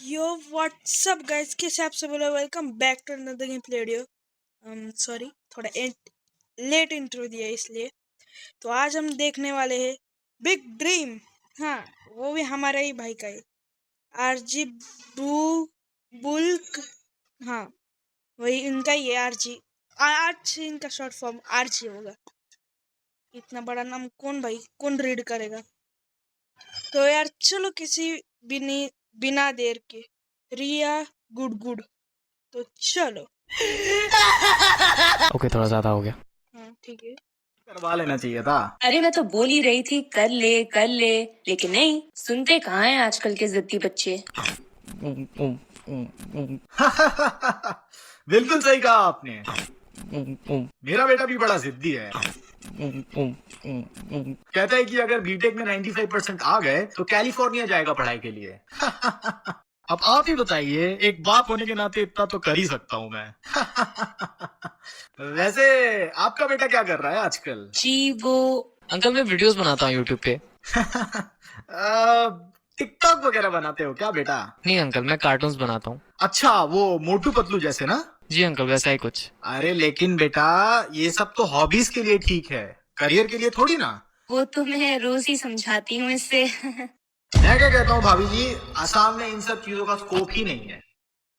यो WhatsApp guys, कैसे आप सब लोग? Welcome back to another game play video. Sorry, थोड़ा लेट इंट्रो दिया इसलिए। तो आज हम देखने वाले हैं बिग ड्रीम। हाँ, वो भी हमारा ही भाई का है, आरजी बुल्क। हाँ, वही इनका ही है, आरजी। आज इनका शॉर्ट फॉर्म आरजी होगा। इतना बड़ा नाम कौन रीड करेगा? तो यार चलो, बिना देर के रिया गुड। तो चलो। ओके, थोड़ा ज्यादा हो गया। हाँ ठीक है। करवा लेना चाहिए था। अरे मैं तो बोल ही रही थी कर ले, लेकिन नहीं सुनते कहाँ हैं आजकल के जिद्दी बच्चे। बिल्कुल सही कहा आपने। मेरा बेटा भी बड़ा जिद्दी है। कहता है कि अगर बीटेक में 95% आ गए तो कैलिफोर्निया जाएगा पढ़ाई के लिए। अब आप ही बताइए, एक बाप होने के नाते इतना तो कर ही सकता हूँ मैं। वैसे आपका बेटा क्या कर रहा है आजकल? जी वो अंकल, मैं वीडियोस बनाता हूँ यूट्यूब पे। टिकटॉक वगैरह बनाते हो क्या बेटा? नहीं अंकल, मैं कार्टून्स बनाता हूँ। अच्छा, वो मोटू पतलू जैसे ना? जी अंकल, वैसा ही कुछ। अरे लेकिन बेटा, ये सब तो हॉबीज के लिए ठीक है, करियर के लिए थोड़ी ना। वो तो मैं रोज ही समझाती हूँ इससे। मैं क्या कहता हूँ भाभी जी, असम में इन सब चीजों का स्कोप ही नहीं है।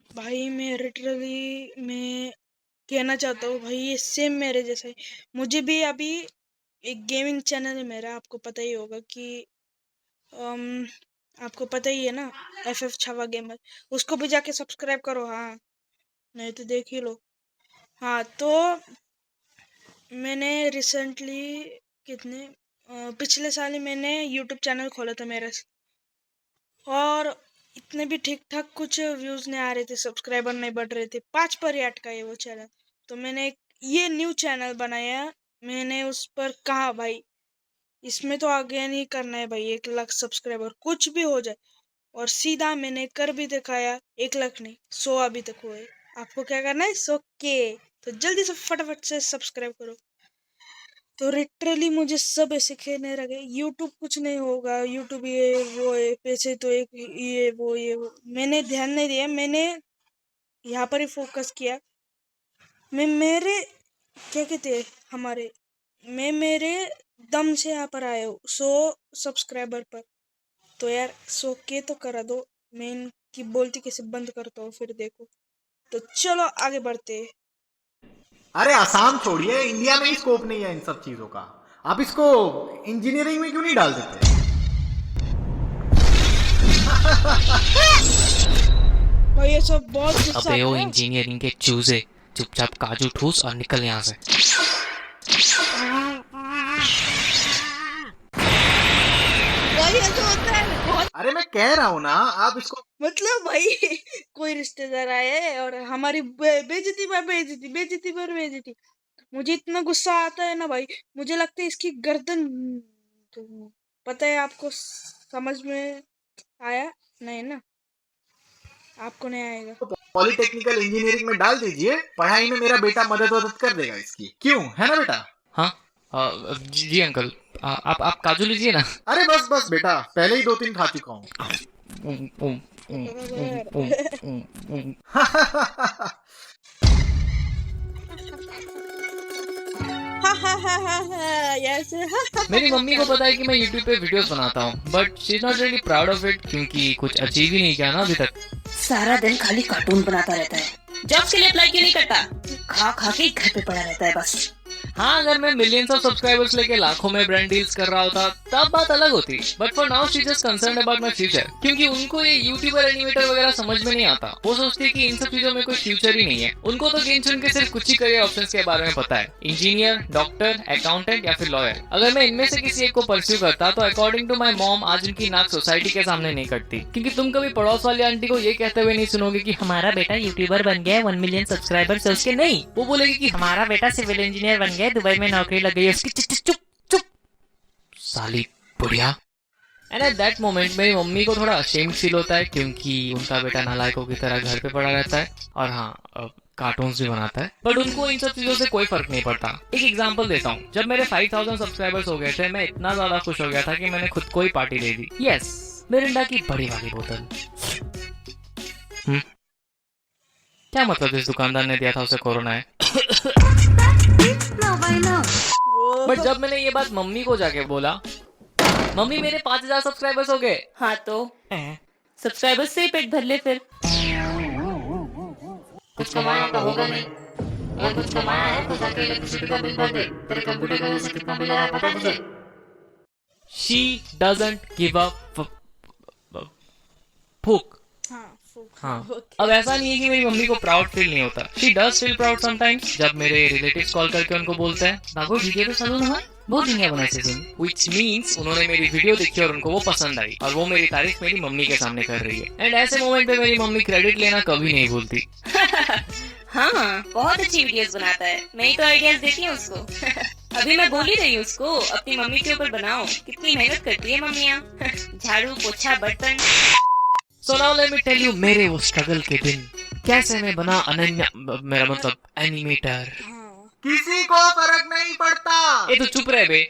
भाई मैं मैं कहना चाहता हूँ भाई, ये सेम मेरे जैसा है। मुझे भी अभी एक गेमिंग चैनल है मेरा, आपको पता ही होगा कि आपको पता ही है ना, FF छावा गेमर। उसको भी जाके सब्सक्राइब करो। हाँ, नहीं तो देख ही लो। हाँ तो मैंने रिसेंटली पिछले साल ही मैंने यूट्यूब चैनल खोला था मेरा, और इतने भी ठीक ठाक कुछ व्यूज नहीं आ रहे थे, सब्सक्राइबर नहीं बढ़ रहे थे, 5 पर ही अटका है वो चैनल। तो मैंने एक ये न्यू चैनल बनाया। मैंने उस पर कहा भाई, इसमें तो आगे नहीं करना है भाई 1 लाख सब्सक्राइबर कुछ भी हो जाए, और सीधा मैंने कर भी दिखाया। 1 लाख नहीं, 100 अभी तक हुए। आपको क्या करना है? 100 के। तो जल्दी से फटाफट से सब्सक्राइब करो। तो लिटरली मुझे सब ऐसे कहने लगे यूट्यूब कुछ नहीं होगा, यूट्यूब ये वो है, पैसे तो एक ये वो। मैंने ध्यान नहीं दिया, मैंने यहाँ पर ही फोकस किया। मैं मेरे क्या कहते हैं हमारे मैं मेरे दम से यहाँ पर आया हूँ 100 सब्सक्राइबर पर। तो यार 100 के तो करा दो। मैं इनकी बोलती कैसे बंद करता हूँ, फिर देखो। तो चलो आगे बढ़ते हैं। अरे आसाम छोड़िए, इंडिया में ही स्कोप नहीं है इन सब चीजों का। आप इसको इंजीनियरिंग में क्यों नहीं डाल देते? भाई ये सब बहुत गुस्सा अबे वो आता है। इंजीनियरिंग के चूजे, चुपचाप काजू ठूस और निकल यहाँ से। भाई ऐसा होता है बहुत। अरे मैं कह रहा हूँ ना, आप इसको मतलब भाई कोई रिश्तेदार आए और हमारी बेइज्जती पर बेइज्जती। मुझे इतना गुस्सा आता है ना भाई, मुझे लगता है इसकी गर्दन। तो पता है आपको, समझ में आया नहीं ना? आपको नहीं आएगा। पॉलिटेक्निकल इंजीनियरिंग में डाल दीजिए, पढ़ाई में मेरा बेटा मदद वदद कर देगा इसकी। क्यों, है ना बेटा? हाँ, जी अंकल, आप काजू लीजिए ना। अरे बस बस बेटा, पहले ही 2-3 खा चुका हूँ। यस। मेरी मम्मी को पता है कि मैं यूट्यूब पे वीडियोस बनाता हूँ, but she is not really proud of it, क्योंकि कुछ अचीव ही नहीं किया ना अभी तक। सारा दिन खाली कार्टून बनाता रहता है, जॉब्स के लिए अप्लाई क्यों नहीं करता? खा खा के घर पे पड़ा रहता है बस। हाँ, अगर मैं मिलियंस ऑफ सब्सक्राइबर्स लेके लाखों में ब्रांड डील्स कर रहा होता तब बात अलग होती, but for now she just concerned about my future, क्योंकि उनको ये यूट्यूबर एनिमेटर वगैरह समझ में नहीं आता। वो सोचती है कि इन सब चीजों में कोई फ्यूचर ही नहीं है। उनको तो गेम सुन के सिर्फ कुछ ही करियर ऑप्शंस के बारे में पता है, इंजीनियर, डॉक्टर, अकाउंटेंट या फिर लॉयर। अगर मैं इनमें से किसी एक को परस्यू करता तो अकॉर्डिंग टू माई मॉम आज उनकी नाक सोसाइटी के सामने नहीं कटती, क्योंकि तुम कभी पड़ोस वाली आंटी को ये कहते हुए नहीं सुनोगे कि हमारा बेटा यूट्यूबर बन गया है, 1 मिलियन सब्सक्राइबर से उसके। नहीं, वो बोलेगी कि हमारा बेटा सिविल इंजीनियर बन गया है, दुबई में नौकरी लग गई है उसकी। चुप चुप साली बुढ़िया। एंड एट दैट मोमेंट मेरी मम्मी को थोड़ा अशेम्ड फील होता है, क्योंकि उनका बेटा नालायकों की तरह घर पे पड़ा रहता है और हाँ, कार्टून्स भी बनाता है, बट उनको इन सब चीजों से कोई फर्क नहीं पड़ता। एक एग्जांपल देता हूँ, जब मेरे 5000 सब्सक्राइबर्स हो गए थे, मैं इतना ज्यादा खुश हो गया था कि मैंने खुद को ही पार्टी दे दी। यस, मिरिंडा की बड़ी वाली बोतल। क्या मतलब इस दुकानदार ने दिया था उसे कोरोना है? वो बट जब मैंने ये बात मम्मी को जाके बोला, मम्मी मेरे 5000 सब्सक्राइबर्स हो गए। हाँ तो सब्सक्राइबर्स से ही पेट भर ले फिर। कुछ कमाया तो होगा नहीं, और कुछ कमाया है तो जाके इलेक्ट्रिसिटी का बिल भर दे। तेरे कंप्यूटर का यूज कितना बिल आया पता है तुझे? She doesn't give a fuck. हाँ फूक हाँ, होती अब ऐसा नहीं है कि मेरी मम्मी को प्राउड फील नहीं होता। She does feel proud sometimes जब मेरे रिलेटिव्स कॉल करके उनको बोलते हैं बाबू वीडियो तो चालू ना बहुत दुनिया बनाई से which means उन्होंने मेरी वीडियो देखी और उनको वो पसंद आई और वो मेरी तारीफ मेरी मम्मी के सामने कर रही है। एंड ऐसे मोमेंट पे मेरी मम्मी क्रेडिट लेना कभी नहीं भूलती। हाँ बहुत अच्छी वीडियोस बनाता है, मैं ही तो आइडियाज देती हूँ उसको। अभी मैं बोल ही रही हूँ उसको अपनी मम्मी के ऊपर बनाओ, कितनी मेहनत करती है मम्मियाँ। झाड़ू पोछा बर्तन। So now let me tell you मेरे वो स्ट्रगल के दिन कैसे मैं बना अनन्या मेरा मतलब एनिमेटर। हाँ किसी को फर्क नहीं पड़ता। ये तो चुप रहे बे।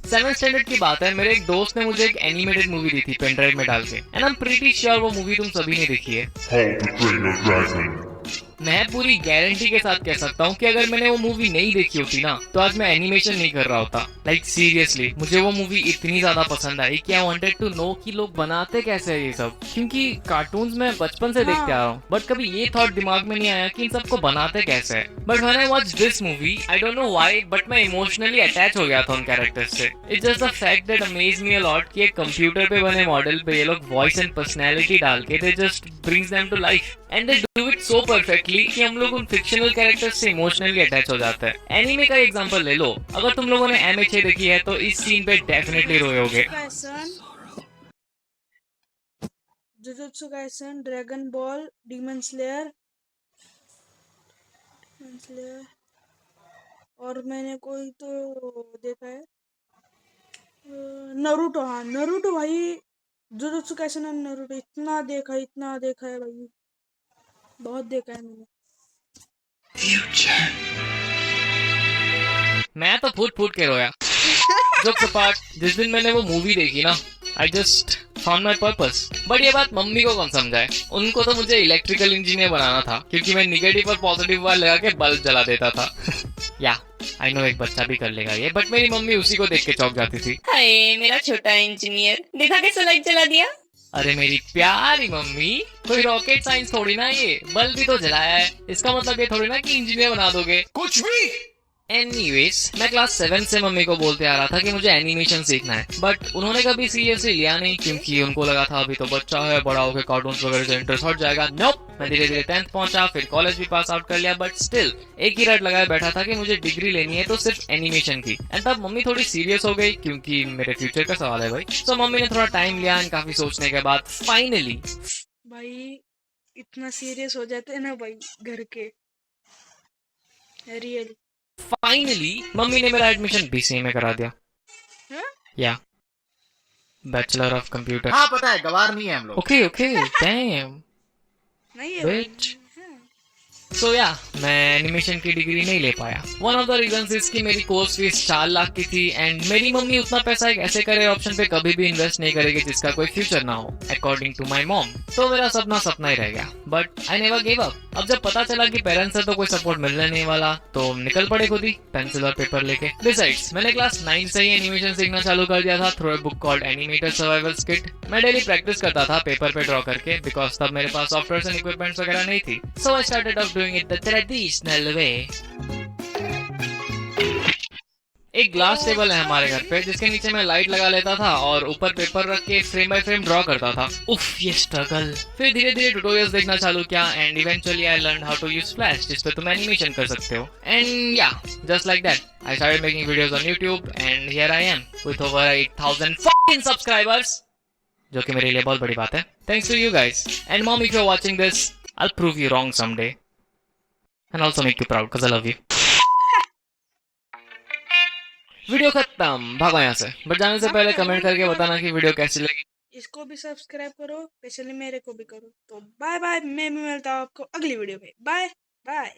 7th स्टैंडर्ड की बात है, मेरे एक दोस्त ने मुझे एक एनिमेटेड मूवी दी थी पेन ड्राइव में डाल के and I am pretty sure वो मूवी तुम सभी ने देखी है। How to Train Your Dragon. मैं पूरी गारंटी के साथ कह सकता हूँ कि अगर मैंने वो मूवी नहीं देखी होती ना तो आज मैं एनिमेशन नहीं कर रहा होता। लाइक सीरियसली मुझे वो मूवी इतनी ज्यादा पसंद आई कि आई वांटेड टू नो कि लोग बनाते कैसे है ये सब, क्योंकि कार्टून्स में बचपन से देखते आ रहा हूँ बट कभी ये थॉट दिमाग में नहीं आया कि इन सबको बनाते कैसे है। But when I watch this movie I don't know why but मैं इमोशनली अटैच हो गया था उन कैरेक्टर्स से। It's just the fact that amaze me a lot कि एक कंप्यूटर पे बने मॉडल पे ये लोग वॉइस एंड पर्सनैलिटी डाल के they just brings them to life and they do it so perfectly कि हम लोग उन फिक्शनल कैरेक्टर्स से इमोशनली अटैच हो जाते हैं। एनीमे का एग्जांपल ले लो, अगर तुम लोगों ने एमएचए देखी है तो इस सीन पे डेफिनेटली रोए होगे। Jujutsu Kaisen, dragon ball, demon slayer और मैंने कोई तो देखा है नरूटो। हाँ नरूटो भाई, जुजुत्सु काइसन और नरूटो इतना देखा है भाई, बहुत देखा है मैंने। मैं तो फूट फूट के रोया। जोक्स अपार्ट, जिस दिन मैंने वो मूवी देखी ना I just found my purpose. But ये बात मम्मी को कौन समझाए, उनको तो मुझे इलेक्ट्रिकल इंजीनियर बनाना था क्योंकि मैं निगेटिव और पॉजिटिव वायर लगा के बल्ब जला देता था। या आई नो एक बच्चा भी कर लेगा ये, बट मेरी मम्मी उसी को देख के चौंक जाती थी। हाय मेरा छोटा इंजीनियर, देखा कैसे लाइट जला दिया। अरे मेरी प्यारी मम्मी, कोई रॉकेट साइंस थोड़ी ना, ये बल्ब भी तो जलाया है, इसका मतलब ये थोड़ी ना कि इंजीनियर बना दोगे कुछ भी। एनीवेज मैं क्लास 7 से मम्मी को बोलते आ रहा था कि मुझे एनिमेशन सीखना है बट उन्होंने कभी सीरियसली लिया नहीं क्योंकि उनको लगा था अभी तो बच्चा है, बड़ा होकर कार्टून्स वगैरह से इंटरेस्ट हट जाएगा। नोप, मैं धीरे धीरे 10th पहुंचा, फिर कॉलेज भी पास आउट कर लिया बट स्टिल एक ही रट लगाए बैठा था कि मुझे डिग्री लेनी है तो सिर्फ एनिमेशन की। एंड तब मम्मी थोड़ी सीरियस हो गई क्योंकि मेरे फ्यूचर का सवाल है भाई। तो मम्मी ने थोड़ा टाइम लिया एंड काफी सोचने के बाद फाइनली भाई इतना सीरियस हो जाते हैं ना भाई घर के, रियली। मम्मी ने मेरा एडमिशन बीसीए में करा दिया। या बैचलर ऑफ कंप्यूटर। हाँ पता है, गवार नहीं है हम लोग। ओके डैम नहीं है भाई। Bitch. सो या मैं एनिमेशन की डिग्री नहीं ले पाया। One of the reasons is कि मेरी कोर्स फीस 4 लाख की थी एंड मेरी मम्मी उतना पैसा एक ऐसे करे ऑप्शन पे कभी भी इन्वेस्ट नहीं करेगी जिसका कोई फ्यूचर ना हो, अकॉर्डिंग टू माई मॉम। तो मेरा सपना ही रह गया but I never give up. अब जब पता चला कि पेरेंट्स से तो कोई सपोर्ट मिलने नहीं वाला तो निकल पड़े खुद ही पेंसिल और पेपर लेके। डिसाइड्स मैंने क्लास 9 से ही एनिमेशन सीखना चालू कर दिया था through a book called animator survival kit. मैं डेली प्रैक्टिस करता था पेपर पे ड्रॉ करके बिकॉज तब मेरे पास सॉफ्टवेयर एंड इक्विपमेंट्स वगैरह नहीं थी। So I started off doing it the traditional way. एक ग्लास टेबल है हमारे घर पे जिसके नीचे मैं लाइट लगा लेता था और ऊपर पेपर रख के फ्रेम बाय फ्रेम ड्रॉ करता था। उफ ये स्ट्रगल। फिर धीरे धीरे ट्यूटोरियल्स देखना चालू किया and eventually I learn how to use Flash जिसपे तुम एनिमेशन कर सकते हो। And yeah just like that I started making videos on YouTube and here I am with over 8000 fucking subscribers, जो कि मेरे लिए बहुत बड़ी बात है। Thanks to you guys and mom if you are watching this I will prove you wrong someday and also make you proud because I love you. Video खत्म, भागो यहाँ से। बट जाने से पहले कमेंट करके बताना कि वीडियो कैसी लगी। इसको भी सब्सक्राइब करो, स्पेशली मेरे को भी करो। तो बाय बाय, मैं मिलता हूँ आपको अगली वीडियो में। Bye bye.